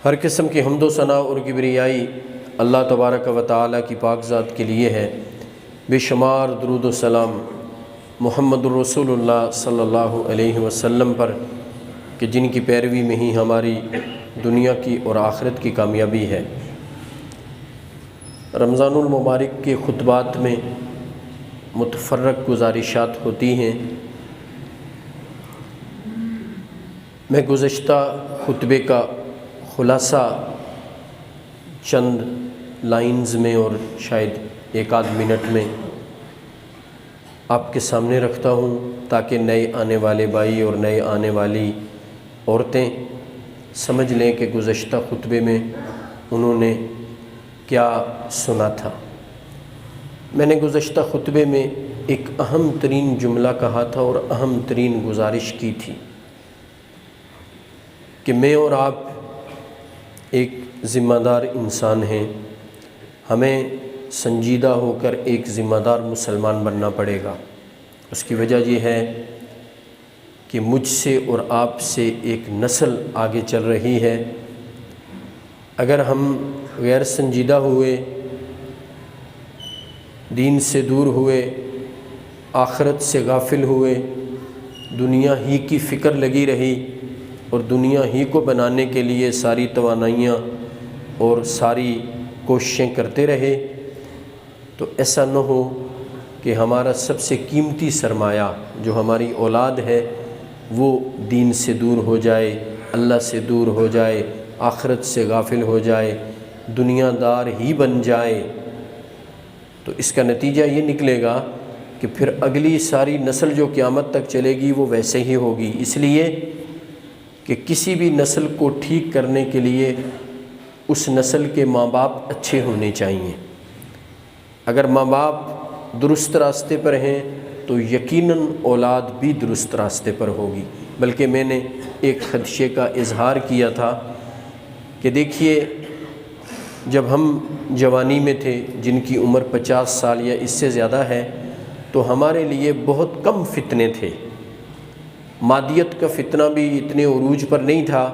ہر قسم کی حمد و ثنا اور کبریائی اللہ تبارک و تعالیٰ کی پاک ذات کے لیے ہے۔ بے شمار درود و سلام محمد الرسول اللہ صلی اللہ علیہ وسلم پر کہ جن کی پیروی میں ہی ہماری دنیا کی اور آخرت کی کامیابی ہے۔ رمضان المبارک کے خطبات میں متفرق گزارشات ہوتی ہیں۔ میں گزشتہ خطبے کا خلاصہ چند لائنز میں اور شاید ایک آدھ منٹ میں آپ کے سامنے رکھتا ہوں تاکہ نئے آنے والے بھائی اور نئے آنے والی عورتیں سمجھ لیں کہ گزشتہ خطبے میں انہوں نے کیا سنا تھا۔ میں نے گزشتہ خطبے میں ایک اہم ترین جملہ کہا تھا اور اہم ترین گزارش کی تھی کہ میں اور آپ ایک ذمہ دار انسان ہیں، ہمیں سنجیدہ ہو کر ایک ذمہ دار مسلمان بننا پڑے گا۔ اس کی وجہ یہ ہے کہ مجھ سے اور آپ سے ایک نسل آگے چل رہی ہے۔ اگر ہم غیر سنجیدہ ہوئے، دین سے دور ہوئے، آخرت سے غافل ہوئے، دنیا ہی کی فکر لگی رہی اور دنیا ہی کو بنانے کے لیے ساری توانائیاں اور ساری کوششیں کرتے رہے، تو ایسا نہ ہو کہ ہمارا سب سے قیمتی سرمایہ جو ہماری اولاد ہے وہ دین سے دور ہو جائے، اللہ سے دور ہو جائے، آخرت سے غافل ہو جائے، دنیا دار ہی بن جائے۔ تو اس کا نتیجہ یہ نکلے گا کہ پھر اگلی ساری نسل جو قیامت تک چلے گی وہ ویسے ہی ہوگی۔ اس لیے کہ کسی بھی نسل کو ٹھیک کرنے کے لیے اس نسل کے ماں باپ اچھے ہونے چاہیے۔ اگر ماں باپ درست راستے پر ہیں تو یقیناً اولاد بھی درست راستے پر ہوگی۔ بلکہ میں نے ایک خدشے کا اظہار کیا تھا کہ دیکھیے، جب ہم جوانی میں تھے، جن کی عمر 50 سال یا اس سے زیادہ ہے، تو ہمارے لیے بہت کم فتنے تھے۔ مادیت کا فتنہ بھی اتنے عروج پر نہیں تھا،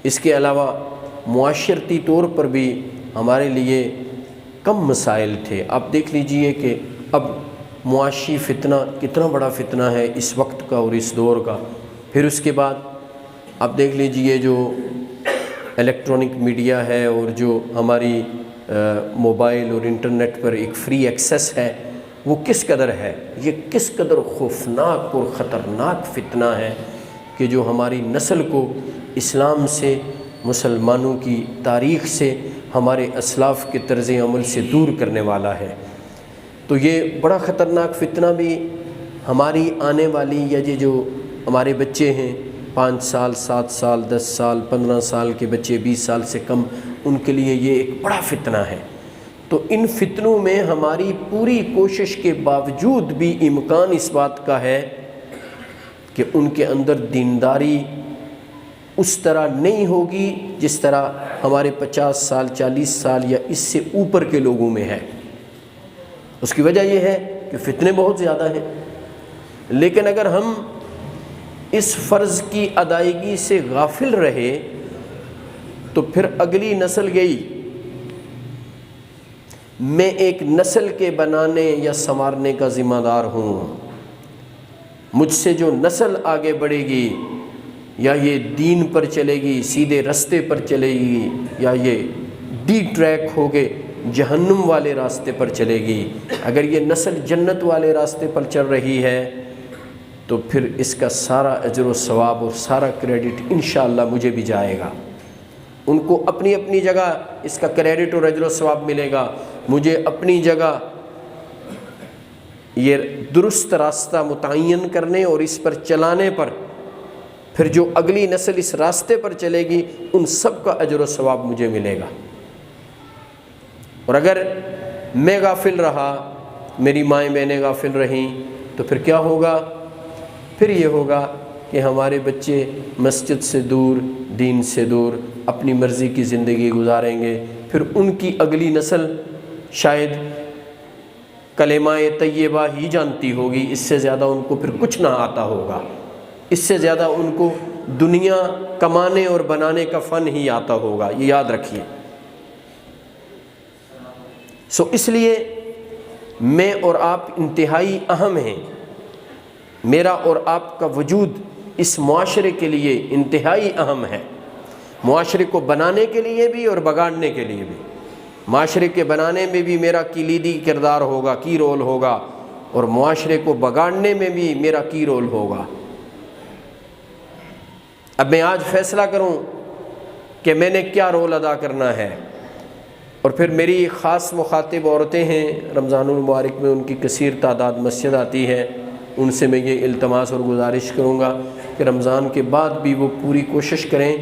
اس کے علاوہ معاشرتی طور پر بھی ہمارے لیے کم مسائل تھے۔ آپ دیکھ لیجئے کہ اب معاشی فتنہ کتنا بڑا فتنہ ہے اس وقت کا اور اس دور کا۔ پھر اس کے بعد آپ دیکھ لیجئے جو الیکٹرانک میڈیا ہے اور جو ہماری موبائل اور انٹرنیٹ پر ایک فری ایکسیس ہے، وہ کس قدر ہے، یہ کس قدر خوفناک اور خطرناک فتنہ ہے کہ جو ہماری نسل کو اسلام سے، مسلمانوں کی تاریخ سے، ہمارے اسلاف کے طرز عمل سے دور کرنے والا ہے۔ تو یہ بڑا خطرناک فتنہ بھی ہماری آنے والی یا یہ جو ہمارے بچے ہیں 5 سال، 7 سال، 10 سال، 15 سال کے بچے، 20 سال سے کم، ان کے لیے یہ ایک بڑا فتنہ ہے۔ تو ان فتنوں میں ہماری پوری کوشش کے باوجود بھی امکان اس بات کا ہے کہ ان کے اندر دینداری اس طرح نہیں ہوگی جس طرح ہمارے 50 سال، 40 سال یا اس سے اوپر کے لوگوں میں ہے۔ اس کی وجہ یہ ہے کہ فتنے بہت زیادہ ہیں۔ لیکن اگر ہم اس فرض کی ادائیگی سے غافل رہے تو پھر اگلی نسل گئی۔ میں ایک نسل کے بنانے یا سنوارنے کا ذمہ دار ہوں۔ مجھ سے جو نسل آگے بڑھے گی، یا یہ دین پر چلے گی، سیدھے راستے پر چلے گی، یا یہ ڈی ٹریک ہو کے جہنم والے راستے پر چلے گی۔ اگر یہ نسل جنت والے راستے پر چل رہی ہے تو پھر اس کا سارا اجر و ثواب اور سارا کریڈٹ انشاءاللہ مجھے بھی جائے گا۔ ان کو اپنی اپنی جگہ اس کا کریڈٹ اور اجر و ثواب ملے گا، مجھے اپنی جگہ یہ درست راستہ متعین کرنے اور اس پر چلانے پر، پھر جو اگلی نسل اس راستے پر چلے گی ان سب کا اجر و ثواب مجھے ملے گا۔ اور اگر میں غافل رہا، میری مائیں بہنیں غافل رہیں، تو پھر کیا ہوگا؟ پھر یہ ہوگا کہ ہمارے بچے مسجد سے دور، دین سے دور، اپنی مرضی کی زندگی گزاریں گے۔ پھر ان کی اگلی نسل شاید کلمہ طیبہ ہی جانتی ہوگی، اس سے زیادہ ان کو پھر کچھ نہ آتا ہوگا، اس سے زیادہ ان کو دنیا کمانے اور بنانے کا فن ہی آتا ہوگا، یہ یاد رکھیے۔ اس لیے میں اور آپ انتہائی اہم ہیں، میرا اور آپ کا وجود اس معاشرے کے لیے انتہائی اہم ہے، معاشرے کو بنانے کے لیے بھی اور بگاڑنے کے لیے بھی۔ معاشرے کے بنانے میں بھی میرا کلیدی کردار ہوگا، کی رول ہوگا، اور معاشرے کو بگاڑنے میں بھی میرا کی رول ہوگا۔ اب میں آج فیصلہ کروں کہ میں نے کیا رول ادا کرنا ہے، اور پھر میری خاص مخاطب عورتیں ہیں، رمضان المبارک میں ان کی کثیر تعداد مسجد آتی ہے، ان سے میں یہ التماس اور گزارش کروں گا کہ رمضان کے بعد بھی وہ پوری کوشش کریں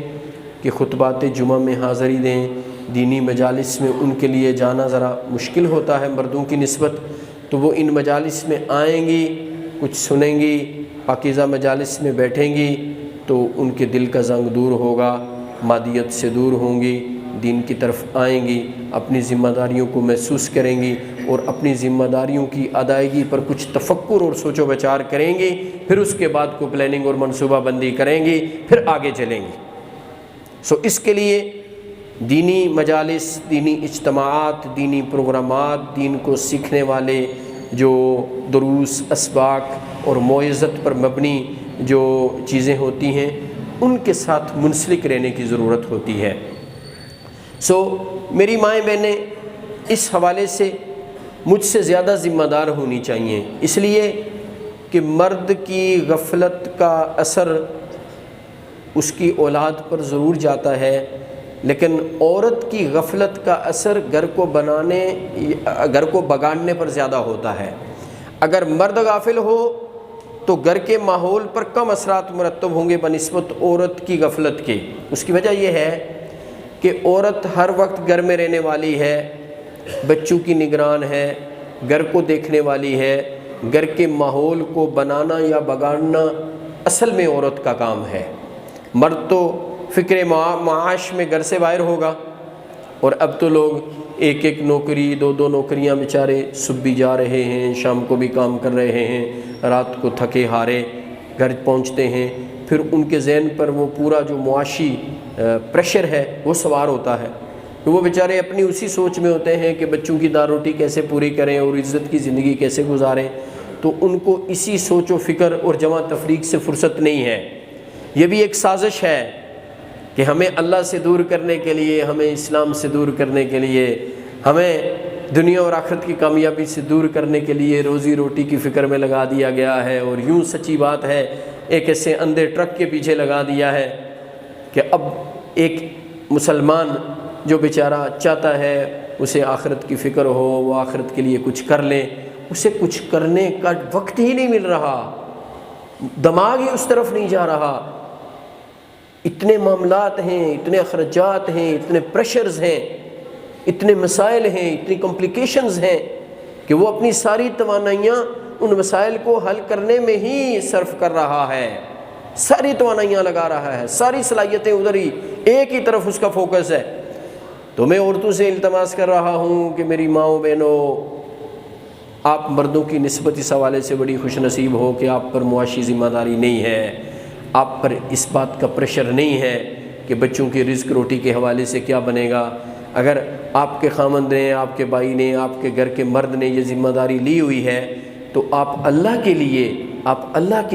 کہ خطبات جمعہ میں حاضری دیں۔ دینی مجالس میں ان کے لیے جانا ذرا مشکل ہوتا ہے مردوں کی نسبت، تو وہ ان مجالس میں آئیں گی، کچھ سنیں گی، پاکیزہ مجالس میں بیٹھیں گی، تو ان کے دل کا زنگ دور ہوگا، مادیت سے دور ہوں گی، دین کی طرف آئیں گی، اپنی ذمہ داریوں کو محسوس کریں گی، اور اپنی ذمہ داریوں کی ادائیگی پر کچھ تفکر اور سوچ و بچار کریں گی، پھر اس کے بعد کو پلاننگ اور منصوبہ بندی کریں گی، پھر آگے چلیں گی۔ اس کے لیے دینی مجالس، دینی اجتماعات، دینی پروگرامات، دین کو سیکھنے والے جو دروس، اسباق اور موعظت پر مبنی جو چیزیں ہوتی ہیں، ان کے ساتھ منسلک رہنے کی ضرورت ہوتی ہے۔ میری مائیں بہنیں اس حوالے سے مجھ سے زیادہ ذمہ دار ہونی چاہیے، اس لیے کہ مرد کی غفلت کا اثر اس کی اولاد پر ضرور جاتا ہے، لیکن عورت کی غفلت کا اثر گھر کو بگاڑنے پر زیادہ ہوتا ہے۔ اگر مرد غافل ہو تو گھر کے ماحول پر کم اثرات مرتب ہوں گے بنسبت عورت کی غفلت کے۔ اس کی وجہ یہ ہے کہ عورت ہر وقت گھر میں رہنے والی ہے، بچوں کی نگران ہے، گھر کو دیکھنے والی ہے، گھر کے ماحول کو بنانا یا بگاڑنا اصل میں عورت کا کام ہے۔ مرد تو فکر معاش میں گھر سے باہر ہوگا، اور اب تو لوگ ایک ایک نوکری، دو دو نوکریاں بیچارے صبح بھی جا رہے ہیں، شام کو بھی کام کر رہے ہیں، رات کو تھکے ہارے گھر پہنچتے ہیں، پھر ان کے ذہن پر وہ پورا جو معاشی پریشر ہے وہ سوار ہوتا ہے، کہ وہ بیچارے اپنی اسی سوچ میں ہوتے ہیں کہ بچوں کی دار روٹی کیسے پوری کریں اور عزت کی زندگی کیسے گزاریں، تو ان کو اسی سوچ و فکر اور جمع تفریق سے فرصت نہیں ہے۔ یہ بھی ایک سازش ہے کہ ہمیں اللہ سے دور کرنے کے لیے، ہمیں اسلام سے دور کرنے کے لیے، ہمیں دنیا اور آخرت کی کامیابی سے دور کرنے کے لیے روزی روٹی کی فکر میں لگا دیا گیا ہے، اور یوں سچی بات ہے ایک ایسے اندھے ٹرک کے پیچھے لگا دیا ہے کہ اب ایک مسلمان جو بیچارہ چاہتا ہے اسے آخرت کی فکر ہو، وہ آخرت کے لیے کچھ کر لے، اسے کچھ کرنے کا وقت ہی نہیں مل رہا، دماغ ہی اس طرف نہیں جا رہا۔ اتنے معاملات ہیں، اتنے اخراجات ہیں، اتنے پریشرز ہیں، اتنے مسائل ہیں، اتنی کمپلیکیشنز ہیں کہ وہ اپنی ساری توانائیاں ان مسائل کو حل کرنے میں ہی صرف کر رہا ہے، ساری توانائیاں لگا رہا ہے، ساری صلاحیتیں ادھر ہی، ایک ہی طرف اس کا فوکس ہے۔ تو میں عورتوں سے التماس کر رہا ہوں کہ میری ماؤں بہنوں، آپ مردوں کی نسبت اس حوالے سے بڑی خوش نصیب ہو کہ آپ پر معاشی ذمہ داری نہیں ہے، آپ پر اس بات کا پریشر نہیں ہے کہ بچوں کی رزق روٹی کے حوالے سے کیا بنے گا۔ اگر آپ کے خامند نے، آپ کے بھائی نے، آپ کے گھر کے مرد نے یہ ذمہ داری لی ہوئی ہے، تو آپ اللہ کے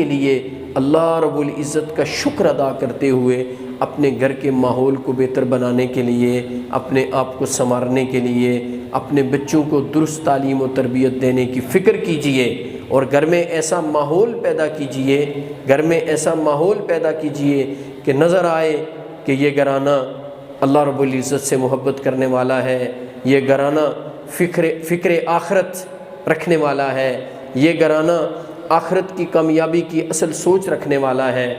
لیے اللہ رب العزت کا شکر ادا کرتے ہوئے اپنے گھر کے ماحول کو بہتر بنانے کے لیے، اپنے آپ کو سنوارنے کے لیے، اپنے بچوں کو درست تعلیم و تربیت دینے کی فکر کیجئے، اور گھر میں ایسا ماحول پیدا کیجئے کہ نظر آئے کہ یہ گھرانہ اللہ رب العزت سے محبت کرنے والا ہے، یہ گھرانہ فکر آخرت رکھنے والا ہے، یہ گھرانہ آخرت کی کامیابی کی اصل سوچ رکھنے والا ہے،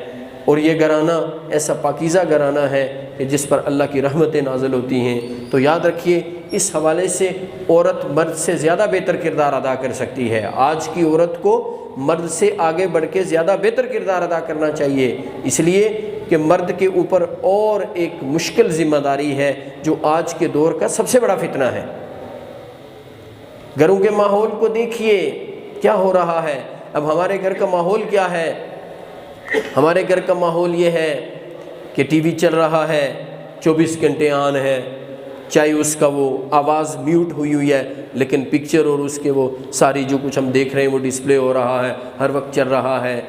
اور یہ گھرانہ ایسا پاکیزہ گھرانہ ہے کہ جس پر اللہ کی رحمتیں نازل ہوتی ہیں۔ تو یاد رکھیے، اس حوالے سے عورت مرد سے زیادہ بہتر کردار ادا کر سکتی ہے۔ آج کی عورت کو مرد سے آگے بڑھ کے زیادہ بہتر کردار ادا کرنا چاہیے، اس لیے کہ مرد کے اوپر اور ایک مشکل ذمہ داری ہے جو آج کے دور کا سب سے بڑا فتنہ ہے۔ گھروں کے ماحول کو دیکھیے کیا ہو رہا ہے۔ اب ہمارے گھر کا ماحول کیا ہے؟ ہمارے گھر کا ماحول یہ ہے کہ ٹی وی چل رہا ہے، 24 گھنٹے آن ہے، چاہے اس کا وہ آواز میوٹ ہوئی ہے لیکن پکچر اور اس کے وہ ساری جو کچھ ہم دیکھ رہے ہیں وہ ڈسپلے ہو رہا ہے، ہر وقت چل رہا ہے۔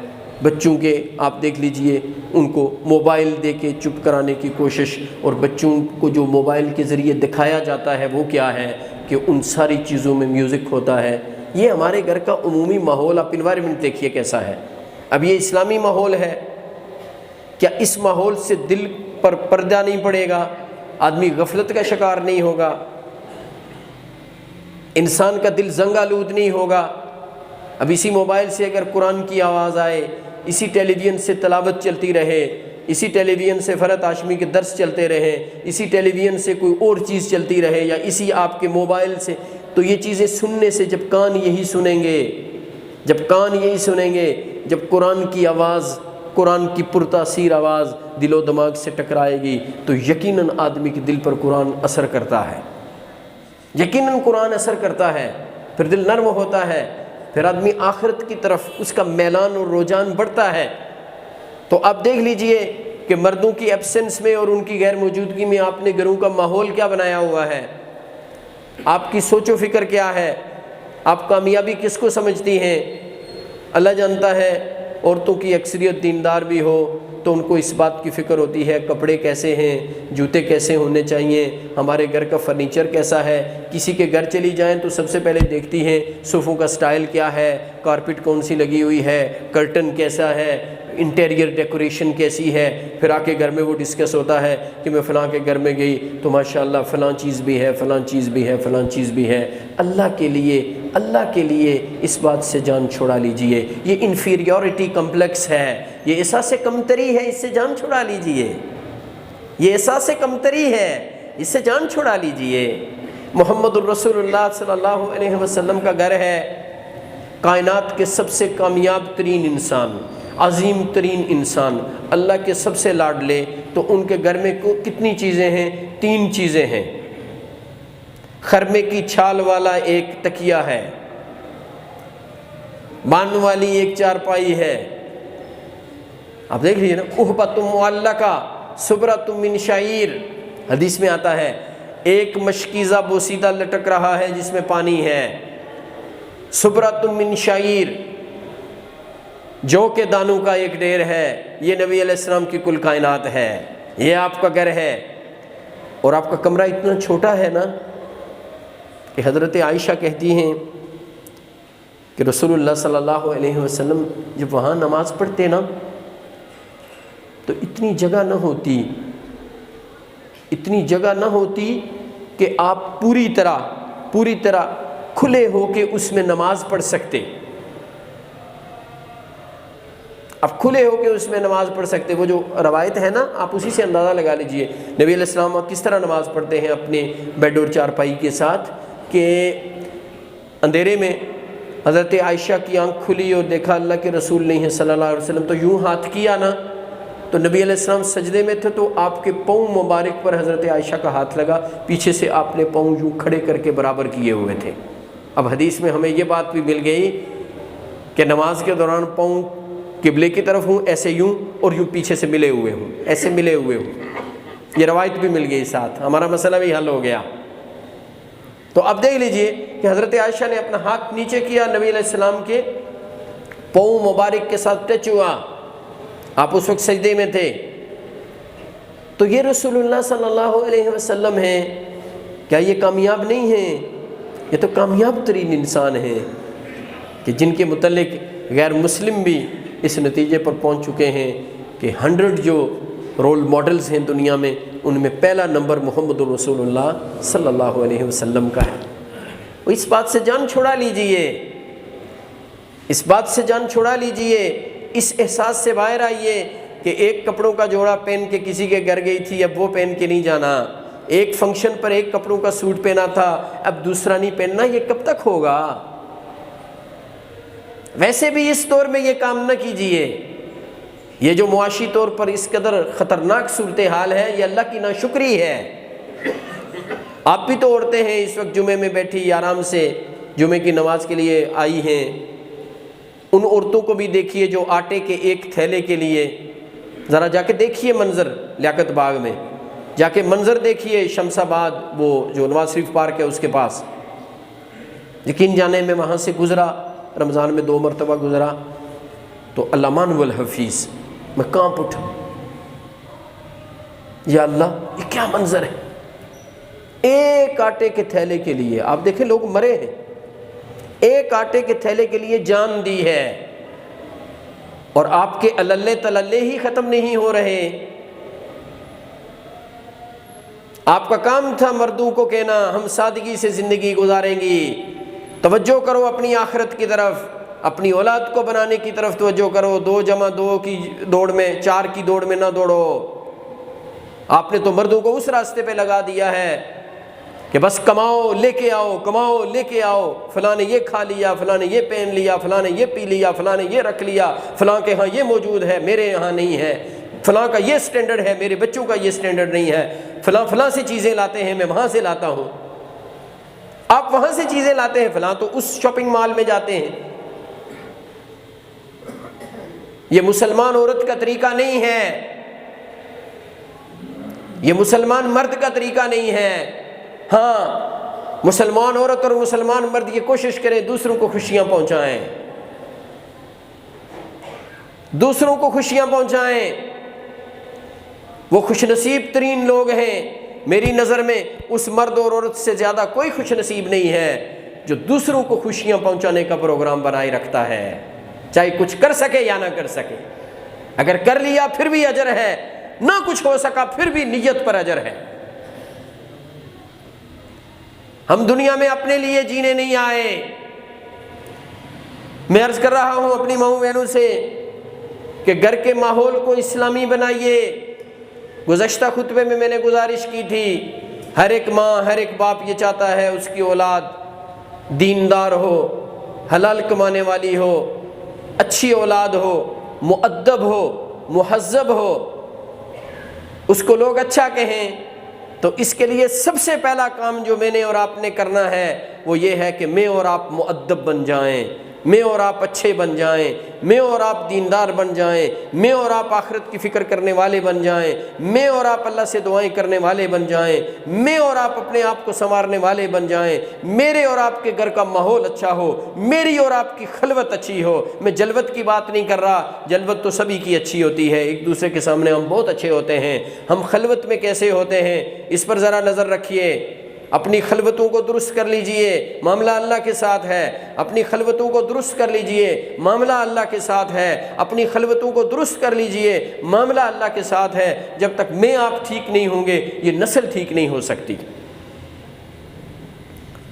بچوں کے آپ دیکھ لیجئے، ان کو موبائل دے کے چپ کرانے کی کوشش، اور بچوں کو جو موبائل کے ذریعے دکھایا جاتا ہے وہ کیا ہے کہ ان ساری چیزوں میں میوزک ہوتا ہے۔ یہ ہمارے گھر کا عمومی ماحول، آپ انوائرمنٹ دیکھیے کیسا ہے۔ اب یہ اسلامی ماحول ہے، کیا اس ماحول سے دل پر پردہ نہیں پڑے گا؟ آدمی غفلت کا شکار نہیں ہوگا؟ انسان کا دل زنگ آلود نہیں ہوگا؟ اب اسی موبائل سے اگر قرآن کی آواز آئے، اسی ٹیلی ویژن سے تلاوت چلتی رہے، اسی ٹیلی ویژن سے فرحت ہاشمی کے درس چلتے رہے، اسی ٹیلی ویژن سے کوئی اور چیز چلتی رہے، یا اسی آپ کے موبائل سے، تو یہ چیزیں سننے سے جب کان یہی سنیں گے، جب قرآن کی آواز، قرآن کی پرتاثیر آواز دل و دماغ سے ٹکرائے گی تو یقیناً آدمی کے دل پر قرآن اثر کرتا ہے، یقیناً قرآن اثر کرتا ہے، پھر دل نرم ہوتا ہے، پھر آدمی آخرت کی طرف اس کا میلان اور رجحان بڑھتا ہے۔ تو آپ دیکھ لیجئے کہ مردوں کی ایبسنس میں اور ان کی غیر موجودگی میں آپ نے گھروں کا ماحول کیا بنایا ہوا ہے، آپ کی سوچ و فکر کیا ہے، آپ کامیابی کس کو سمجھتی ہیں؟ اللہ جانتا ہے۔ عورتوں کی اکثریت دیندار بھی ہو تو ان کو اس بات کی فکر ہوتی ہے کپڑے کیسے ہیں، جوتے کیسے ہونے چاہیے، ہمارے گھر کا فرنیچر کیسا ہے۔ کسی کے گھر چلی جائیں تو سب سے پہلے دیکھتی ہیں صوفوں کا سٹائل کیا ہے، کارپٹ کون سی لگی ہوئی ہے، کرٹن کیسا ہے، انٹیریئر ڈیکوریشن کیسی ہے۔ پھر آ کے گھر میں وہ ڈسکس ہوتا ہے کہ میں فلاں کے گھر میں گئی تو ماشاءاللہ فلاں چیز بھی ہے، فلاں چیز بھی ہے، فلاں چیز بھی ہے۔ اللہ کے لیے اس بات سے جان چھڑا لیجئے۔ یہ انفیریورٹی کمپلیکس ہے، یہ احساس کمتری ہے، اس سے جان چھڑا لیجئے۔ یہ احساس کمتری ہے، اس سے جان چھڑا لیجئے۔ محمد الرسول اللہ صلی اللہ علیہ وسلم کا گھر ہے کائنات کے سب سے کامیاب ترین انسان، عظیم ترین انسان، اللہ کے سب سے لاڈلے، تو ان کے گھر میں کتنی چیزیں ہیں؟ 3 چیزیں ہیں۔ خرمے کی چھال والا ایک تکیہ ہے، بان والی ایک چارپائی ہے، آپ دیکھ لیجیے نا، احبۃ معلقہ سبرۃ من شعیر، حدیث میں آتا ہے ایک مشکیزہ بوسیدہ لٹک رہا ہے جس میں پانی ہے، سبرۃ من شعیر، جو کے دانوں کا ایک ڈھیر ہے۔ یہ نبی علیہ السلام کی کل کائنات ہے، یہ آپ کا گھر ہے، اور آپ کا کمرہ اتنا چھوٹا ہے نا کہ حضرت عائشہ کہتی ہیں کہ رسول اللہ صلی اللہ علیہ وسلم جب وہاں نماز پڑھتے نا تو اتنی جگہ نہ ہوتی کہ آپ پوری طرح کھلے ہو کے اس میں نماز پڑھ سکتے، آپ کھلے ہو کے اس میں نماز پڑھ سکتے۔ وہ جو روایت ہے نا، آپ اسی سے اندازہ لگا لیجئے نبی علیہ السلام کس طرح نماز پڑھتے ہیں اپنے بیڈ اور چارپائی کے ساتھ، کہ اندھیرے میں حضرت عائشہ کی آنکھ کھلی اور دیکھا اللہ کے رسول نہیں ہے صلی اللہ علیہ وسلم، تو یوں ہاتھ کیا نا، تو نبی علیہ السلام سجدے میں تھے تو آپ کے پاؤں مبارک پر حضرت عائشہ کا ہاتھ لگا، پیچھے سے آپ نے پاؤں یوں کھڑے کر کے برابر کیے ہوئے تھے۔ اب حدیث میں ہمیں یہ بات بھی مل گئی کہ نماز کے دوران پاؤں قبلے کی طرف ہوں ایسے یوں، اور یوں پیچھے سے ملے ہوئے ہوں، ایسے ملے ہوئے ہوں، یہ روایت بھی مل گئی ساتھ، ہمارا مسئلہ بھی حل ہو گیا۔ تو اب دیکھ لیجئے کہ حضرت عائشہ نے اپنا ہاتھ نیچے کیا، نبی علیہ السلام کے پاؤں مبارک کے ساتھ ٹچ ہوا، آپ اس وقت سجدے میں تھے۔ تو یہ رسول اللہ صلی اللہ علیہ وسلم ہیں، کیا یہ کامیاب نہیں ہیں؟ یہ تو کامیاب ترین انسان ہیں کہ جن کے متعلق غیر مسلم بھی اس نتیجے پر پہنچ چکے ہیں کہ 100 جو رول ماڈلز ہیں دنیا میں، ان میں پہلا نمبر محمد الرسول اللہ صلی اللہ علیہ وسلم کا ہے۔ وہ اس بات سے جان چھڑا لیجئے، اس بات سے جان چھڑا لیجئے، اس احساس سے باہر آئیے کہ ایک کپڑوں کا جوڑا پہن کے کسی کے گھر گئی تھی، اب وہ پہن کے نہیں جانا، ایک فنکشن پر ایک کپڑوں کا سوٹ پہنا تھا، اب دوسرا نہیں پہننا، یہ کب تک ہوگا؟ ویسے بھی اس دور میں یہ کام نہ کیجئے، یہ جو معاشی طور پر اس قدر خطرناک صورتحال ہے، یہ اللہ کی ناشکری ہے۔ آپ بھی تو عورتیں ہیں اس وقت جمعے میں بیٹھی آرام سے جمعے کی نماز کے لیے آئی ہیں، ان عورتوں کو بھی دیکھیے جو آٹے کے ایک تھیلے کے لیے، ذرا جا کے دیکھیے منظر لیاقت باغ میں، جا کے منظر دیکھیے شمس آباد، وہ جو نواز شریف پارک ہے اس کے پاس، یقین جانے میں وہاں سے گزرا، رمضان میں 2 مرتبہ گزرا، تو علامہ الحفیظ میں کانپ اٹھا، یا اللہ یہ کیا منظر ہے، ایک آٹے کے تھیلے کے لیے، آپ دیکھیں لوگ مرے ہیں، ایک آٹے کے تھیلے کے لیے جان دی ہے، اور آپ کے اللے تللے ہی ختم نہیں ہو رہے۔ آپ کا کام تھا مردوں کو کہنا ہم سادگی سے زندگی گزاریں گی، توجہ کرو اپنی آخرت کی طرف، اپنی اولاد کو بنانے کی طرف توجہ کرو، 2+2 کی دوڑ میں، 4 کی دوڑ میں نہ دوڑو۔ آپ نے تو مردوں کو اس راستے پہ لگا دیا ہے کہ بس کماؤ لے کے آؤ، کماؤ لے کے آؤ، فلاں نے یہ کھا لیا، فلاں نے یہ پہن لیا، فلاں نے یہ پی لیا، فلاں نے یہ رکھ لیا، فلاں کے ہاں یہ موجود ہے میرے یہاں نہیں ہے، فلاں کا یہ سٹینڈرڈ ہے میرے بچوں کا یہ سٹینڈرڈ نہیں ہے، فلاں فلاں سے چیزیں لاتے ہیں میں وہاں سے لاتا ہوں، آپ وہاں سے چیزیں لاتے ہیں، فلاں تو اس شاپنگ مال میں جاتے ہیں۔ یہ مسلمان عورت کا طریقہ نہیں ہے، یہ مسلمان مرد کا طریقہ نہیں ہے۔ ہاں مسلمان عورت اور مسلمان مرد یہ کوشش کریں دوسروں کو خوشیاں پہنچائیں، دوسروں کو خوشیاں پہنچائیں۔ وہ خوش نصیب ترین لوگ ہیں میری نظر میں، اس مرد اور عورت سے زیادہ کوئی خوش نصیب نہیں ہے جو دوسروں کو خوشیاں پہنچانے کا پروگرام بنائے رکھتا ہے، چاہے کچھ کر سکے یا نہ کر سکے، اگر کر لیا پھر بھی اجر ہے، نہ کچھ ہو سکا پھر بھی نیت پر اجر ہے۔ ہم دنیا میں اپنے لیے جینے نہیں آئے۔ میں عرض کر رہا ہوں اپنی ماؤں بہنوں سے کہ گھر کے ماحول کو اسلامی بنائیے۔ گزشتہ خطبے میں نے گزارش کی تھی، ہر ایک ماں، ہر ایک باپ یہ چاہتا ہے اس کی اولاد دیندار ہو، حلال کمانے والی ہو، اچھی اولاد ہو، مؤدب ہو، مہذب ہو، اس کو لوگ اچھا کہیں۔ تو اس کے لیے سب سے پہلا کام جو میں نے اور آپ نے کرنا ہے وہ یہ ہے کہ میں اور آپ مؤدب بن جائیں، میں اور آپ اچھے بن جائیں، میں اور آپ دیندار بن جائیں، میں اور آپ آخرت کی فکر کرنے والے بن جائیں، میں اور آپ اللہ سے دعائیں کرنے والے بن جائیں، میں اور آپ اپنے آپ کو سنوارنے والے بن جائیں، میرے اور آپ کے گھر کا ماحول اچھا ہو، میری اور آپ کی خلوت اچھی ہو۔ میں جلوت کی بات نہیں کر رہا، جلوت تو سبھی کی اچھی ہوتی ہے، ایک دوسرے کے سامنے ہم بہت اچھے ہوتے ہیں، ہم خلوت میں کیسے ہوتے ہیں اس پر ذرا نظر رکھیے۔ اپنی خلوتوں کو درست کر لیجئے، معاملہ اللہ کے ساتھ ہے۔ اپنی خلوتوں کو درست کر لیجئے، معاملہ اللہ کے ساتھ ہے۔ اپنی خلوتوں کو درست کر لیجئے، معاملہ اللہ کے ساتھ ہے۔ جب تک میں آپ ٹھیک نہیں ہوں گے یہ نسل ٹھیک نہیں ہو سکتی،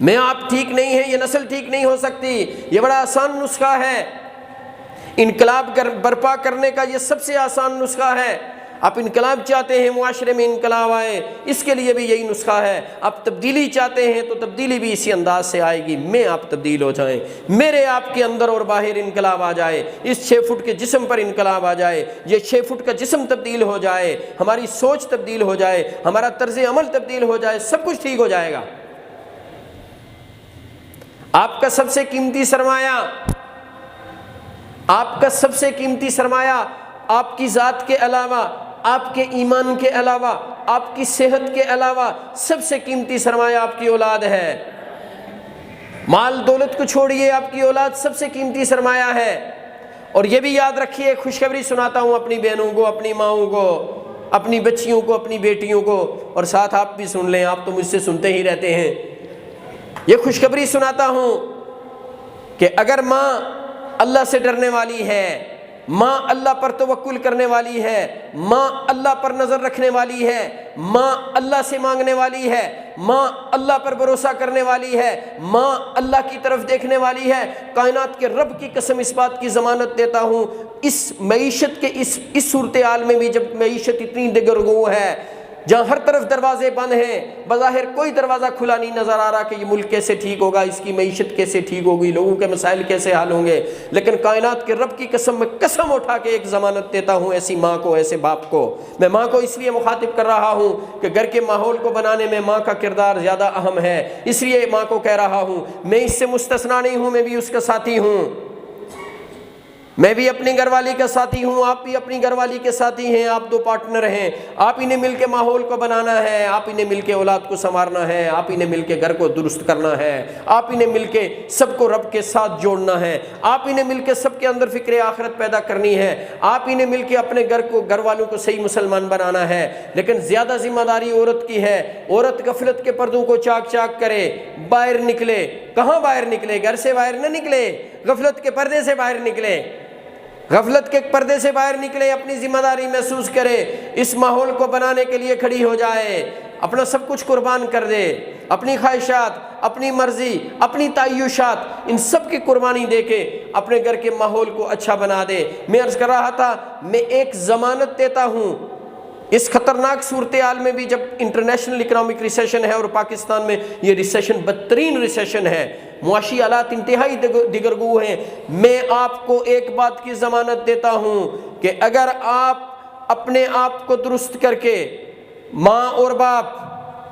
میں آپ ٹھیک نہیں ہیں یہ نسل ٹھیک نہیں ہو سکتی۔ یہ بڑا آسان نسخہ ہے، انقلاب برپا کرنے کا یہ سب سے آسان نسخہ ہے۔ آپ انقلاب چاہتے ہیں معاشرے میں انقلاب آئے، اس کے لیے بھی یہی نسخہ ہے۔ آپ تبدیلی چاہتے ہیں تو تبدیلی بھی اسی انداز سے آئے گی، میں آپ تبدیل ہو جائیں، میرے آپ کے اندر اور باہر انقلاب آ جائے، اس 6 فٹ کے جسم پر انقلاب آ جائے، یہ 6 فٹ کا جسم تبدیل ہو جائے، ہماری سوچ تبدیل ہو جائے، ہمارا طرز عمل تبدیل ہو جائے، سب کچھ ٹھیک ہو جائے گا۔ آپ کا سب سے قیمتی سرمایہ، آپ کا سب سے قیمتی سرمایہ آپ کی ذات کے علاوہ، آپ کے ایمان کے علاوہ، آپ کی صحت کے علاوہ سب سے قیمتی سرمایہ آپ کی اولاد ہے۔ مال دولت کو چھوڑیے، آپ کی اولاد سب سے قیمتی سرمایہ ہے۔ اور یہ بھی یاد رکھیے، خوشخبری سناتا ہوں اپنی بہنوں کو، اپنی ماؤں کو، اپنی بچیوں کو، اپنی بیٹیوں کو، اور ساتھ آپ بھی سن لیں، آپ تو مجھ سے سنتے ہی رہتے ہیں۔ یہ خوشخبری سناتا ہوں کہ اگر ماں اللہ سے ڈرنے والی ہے، ماں اللہ پر توکل کرنے والی ہے، ماں اللہ پر نظر رکھنے والی ہے، ماں اللہ سے مانگنے والی ہے، ماں اللہ پر بھروسہ کرنے والی ہے، ماں اللہ کی طرف دیکھنے والی ہے، کائنات کے رب کی قسم اس بات کی ضمانت دیتا ہوں، اس معیشت کے اس صورتحال میں بھی جب معیشت اتنی دگرگوں ہے، جہاں ہر طرف دروازے بند ہیں، بظاہر کوئی دروازہ کھلا نہیں نظر آ رہا کہ یہ ملک کیسے ٹھیک ہوگا، اس کی معیشت کیسے ٹھیک ہوگی، لوگوں کے مسائل کیسے حل ہوں گے، لیکن کائنات کے رب کی قسم میں قسم اٹھا کے ایک ضمانت دیتا ہوں ایسی ماں کو، ایسے باپ کو۔ میں ماں کو اس لیے مخاطب کر رہا ہوں کہ گھر کے ماحول کو بنانے میں ماں کا کردار زیادہ اہم ہے، اس لیے ماں کو کہہ رہا ہوں، میں اس سے مستثنا نہیں ہوں، میں بھی اس کا ساتھی ہوں۔ میں بھی اپنی گھر والی کا ساتھی ہوں، آپ بھی اپنی گھر والی کے ساتھی ہیں، آپ دو پارٹنر ہیں، آپ ہی نے مل کے ماحول کو بنانا ہے، آپ ہی نے مل کے اولاد کو سنوارنا ہے، آپ ہی نے مل کے گھر کو درست کرنا ہے، آپ ہی نے مل کے سب کو رب کے ساتھ جوڑنا ہے، آپ ہی نے مل کے سب کے اندر فکر آخرت پیدا کرنی ہے، آپ ہی نے مل کے اپنے گھر والوں کو صحیح مسلمان بنانا ہے۔ لیکن زیادہ ذمہ داری عورت کی ہے، عورت غفلت کے پردوں کو چاک چاک کرے، باہر نکلے۔ کہاں باہر نکلے؟ گھر سے باہر نہ نکلے، غفلت کے پردے سے باہر نکلے، غفلت کے پردے سے باہر نکلے، اپنی ذمہ داری محسوس کرے، اس ماحول کو بنانے کے لیے کھڑی ہو جائے، اپنا سب کچھ قربان کر دے، اپنی خواہشات، اپنی مرضی، اپنی تعیشات، ان سب کی قربانی دے کے اپنے گھر کے ماحول کو اچھا بنا دے۔ میں عرض کر رہا تھا، میں ایک ضمانت دیتا ہوں اس خطرناک صورتحال میں بھی، جب انٹرنیشنل اکنامک ریسیشن ہے اور پاکستان میں یہ ریسیشن بدترین ریسیشن ہے، معاشی حالات انتہائی دیگرگو ہیں، میں آپ کو ایک بات کی ضمانت دیتا ہوں کہ اگر آپ اپنے آپ کو درست کر کے، ماں اور باپ،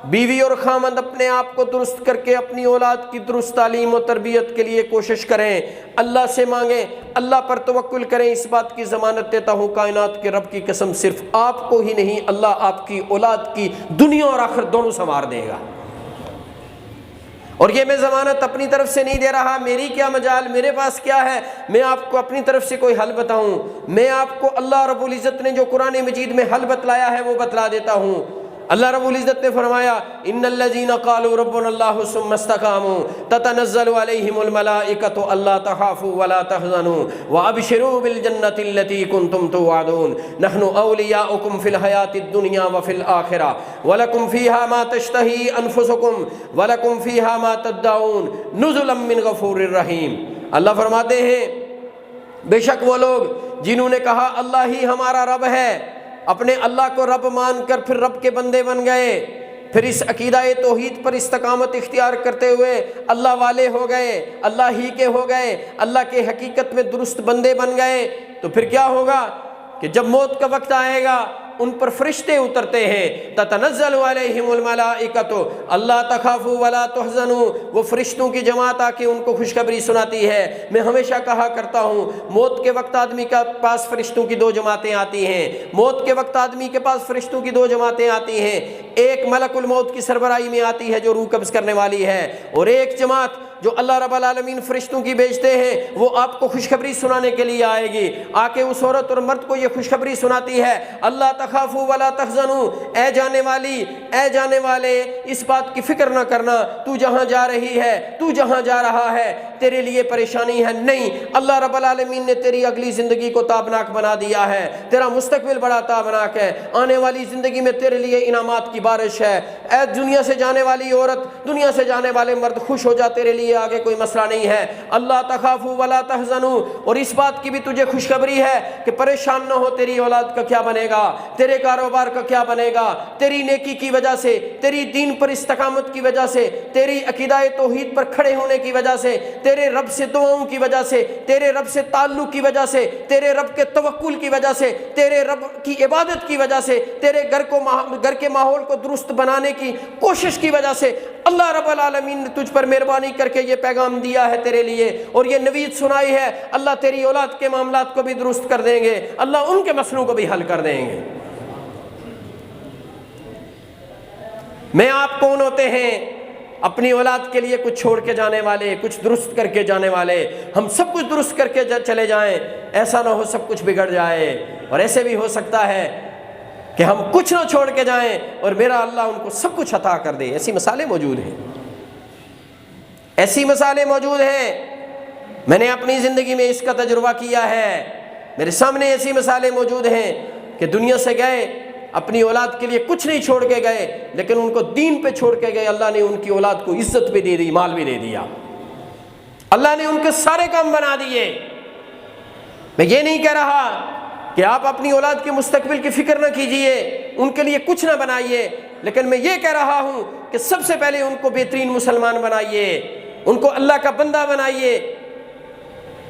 بیوی اور خامند اپنے آپ کو درست کر کے اپنی اولاد کی درست تعلیم و تربیت کے لیے کوشش کریں، اللہ سے مانگیں، اللہ پر توکل کریں، اس بات کی ضمانت دیتا ہوں کائنات کے رب کی قسم، صرف آپ کو ہی نہیں، اللہ آپ کی اولاد کی دنیا اور آخرت دونوں سنوار دے گا۔ اور یہ میں ضمانت اپنی طرف سے نہیں دے رہا، میری کیا مجال، میرے پاس کیا ہے میں آپ کو اپنی طرف سے کوئی حل بتاؤں، میں آپ کو اللہ رب العزت نے جو قرآن مجید میں حل بتلایا ہے وہ بتلا دیتا ہوں۔ اللہ رب العزت نے فرمایا، ان الذین قالوا ربنا اللہ ثم استقاموا تتنزل علیہم الملائکۃ الا تخافوا ولا تحزنوا وابشروا بالجنۃ التي كنتم توعدون نحن اولیاؤکم فی الحیاۃ الدنیا وفی الآخرہ ولکم فیہا ما تشتہی انفسکم ولکم فیہا ما تدعون نزلا من غفور رحیم۔ اللہ فرماتے ہیں بے شک وہ لوگ جنہوں نے کہا اللہ ہی ہمارا رب ہے، اپنے اللہ کو رب مان کر پھر رب کے بندے بن گئے، پھر اس عقیدہ توحید پر استقامت اختیار کرتے ہوئے اللہ والے ہو گئے، اللہ ہی کے ہو گئے، اللہ کے حقیقت میں درست بندے بن گئے، تو پھر کیا ہوگا کہ جب موت کا وقت آئے گا ان پر فرشتے اترتے ہیں، تتنزل علیہم الملائکۃ اللہ تخافوا ولا تحزنوا، وہ فرشتوں کی جماعت آ کے ان کو خوشخبری سناتی ہے۔ میں ہمیشہ کہا کرتا ہوں، موت کے وقت آدمی کے پاس فرشتوں کی دو جماعتیں آتی ہیں، موت کے وقت آدمی کے پاس فرشتوں کی دو جماعتیں آتی ہیں، ایک ملک الموت کی سربراہی میں آتی ہے جو روح قبض کرنے والی ہے، اور ایک جماعت جو اللہ رب العالمین فرشتوں کی بھیجتے ہیں وہ آپ کو خوشخبری سنانے کے لیے آئے گی، آ کے اس عورت اور مرد کو یہ خوشخبری سناتی ہے، اللہ تخافوا ولا تحزنوا، اے جانے والی، اے جانے والے، اس بات کی فکر نہ کرنا، تو جہاں جا رہی ہے، تو جہاں جا رہا ہے تیرے لیے پریشانی ہے نہیں، اللہ رب العالمین نے تیری اگلی زندگی کو تابناک بنا دیا ہے، تیرا مستقبل بڑا تابناک ہے، آنے والی زندگی میں تیرے لیے انعامات کی بارش ہے، اے دنیا سے جانے والی عورت، دنیا سے جانے والے مرد، خوش ہو جا، تیرے لیے آگے کوئی مسئلہ نہیں ہے، اللہ تخافوا ولا تحزنوا، اور اس بات کی بھی تجھے خوشخبری ہے کہ پریشان نہ ہو، تیری اولاد کا کیا بنے گا، تیرے کاروبار کا کیا بنے گا، تیری نیکی کی وجہ سے، تیری دین پر استقامت کی وجہ سے، تیری عقیدہ توحید پر کھڑے ہونے کی وجہ سے، تیرے رب سے دعاؤں کی وجہ سے، تیرے رب سے تعلق کی وجہ سے، تیرے رب کے توکل کی وجہ سے، تیرے رب کی عبادت کی وجہ سے، تیرے گھر کے ماحول کو درست بنانے کی کوشش کی وجہ سے اللہ رب العالمین نے تجھ پر مہربانی کر کے یہ پیغام دیا ہے تیرے لیے، اور یہ نوید سنائی ہے، اللہ تیری اولاد کے معاملات کو بھی درست کر دیں گے، اللہ ان کے مسئلوں کو بھی حل کر دیں گے۔ میں آپ کون ہوتے ہیں اپنی اولاد کے لیے کچھ چھوڑ کے جانے والے، کچھ درست کر کے جانے والے؟ ہم سب کچھ درست کر کے چلے جائیں، ایسا نہ ہو سب کچھ بگڑ جائے، اور ایسے بھی ہو سکتا ہے کہ ہم کچھ نہ چھوڑ کے جائیں اور میرا اللہ ان کو سب کچھ عطا کر دے۔ ایسی مثالیں موجود ہیں، ایسی مثالیں موجود ہیں، میں نے اپنی زندگی میں اس کا تجربہ کیا ہے، میرے سامنے ایسی مثالیں موجود ہیں کہ دنیا سے گئے، اپنی اولاد کے لیے کچھ نہیں چھوڑ کے گئے، لیکن ان کو دین پہ چھوڑ کے گئے، اللہ نے ان کی اولاد کو عزت بھی دے دی، مال بھی دے دیا، اللہ نے ان کے سارے کام بنا دیے۔ میں یہ نہیں کہہ رہا کہ آپ اپنی اولاد کے مستقبل کی فکر نہ کیجئے، ان کے لیے کچھ نہ بنائیے، لیکن میں یہ کہہ رہا ہوں کہ سب سے پہلے ان کو بہترین مسلمان بنائیے، ان کو اللہ کا بندہ بنائیے،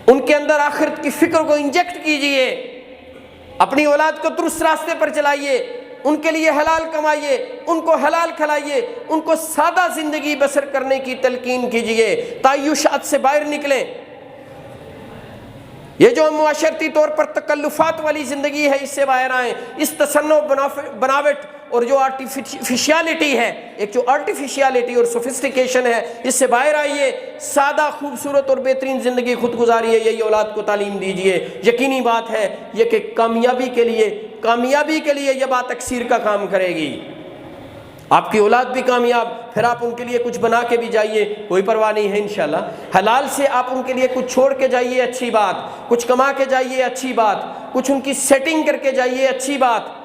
ان کے اندر آخرت کی فکر کو انجیکٹ کیجئے، اپنی اولاد کو درست راستے پر چلائیے، ان کے لیے حلال کمائیے، ان کو حلال کھلائیے، ان کو سادہ زندگی بسر کرنے کی تلقین کیجئے، تعیشات سے باہر نکلیں۔ یہ جو معاشرتی طور پر تکلفات والی زندگی ہے، اس سے باہر آئیں، اس تصنع بناوٹ اور جو آرٹیفیشیلٹی ہے، ایک جو آرٹیفیشیلٹی اور سوفسٹیکیشن ہے، اس سے باہر آئیے، سادہ خوبصورت اور بہترین زندگی خود گزاریے، یہی اولاد کو تعلیم دیجیے۔ یقینی بات ہے یہ کہ کامیابی کے لیے یہ بات تکثیر کا کام کرے گی۔ آپ کی اولاد بھی کامیاب، پھر آپ ان کے لیے کچھ بنا کے بھی جائیے، کوئی پرواہ نہیں ہے انشاءاللہ۔ حلال سے آپ ان کے لیے کچھ چھوڑ کے جائیے، اچھی بات، کچھ کما کے جائیے، اچھی بات، کچھ ان کی سیٹنگ کر کے جائیے، اچھی بات،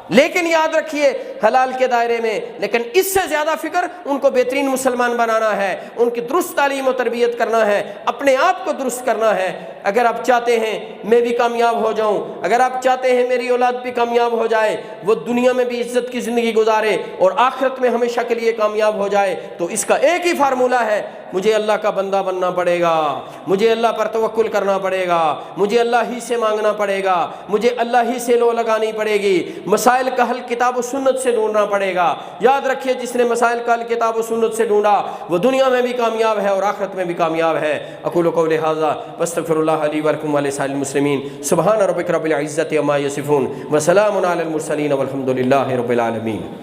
لیکن یاد رکھیے حلال کے دائرے میں۔ لیکن اس سے زیادہ فکر ان کو بہترین مسلمان بنانا ہے، ان کی درست تعلیم و تربیت کرنا ہے، اپنے آپ کو درست کرنا ہے۔ اگر آپ چاہتے ہیں میں بھی کامیاب ہو جاؤں، اگر آپ چاہتے ہیں میری اولاد بھی کامیاب ہو جائے، وہ دنیا میں بھی عزت کی زندگی گزارے اور آخرت میں ہمیشہ کے لیے کامیاب ہو جائے، تو اس کا ایک ہی فارمولہ ہے، مجھے اللہ کا بندہ بننا پڑے گا، مجھے اللہ پر توکل کرنا پڑے گا، مجھے اللہ ہی سے مانگنا پڑے گا، مجھے اللہ ہی سے لو لگانی پڑے گی، مسائل کا حل کتاب و سنت سے ڈھونڈنا پڑے گا۔ یاد رکھیے جس نے مسائل کا حل کتاب و سنت سے ڈھونڈا وہ دنیا میں بھی کامیاب ہے اور آخرت میں بھی کامیاب ہے۔ اقول قولی ھذا واستغفر اللہ لی ولکم ولسائر المسلمین۔ سبحان ربک رب العزۃ عما یصفون وسلام علی المرسلین والحمد للہ رب العالمین۔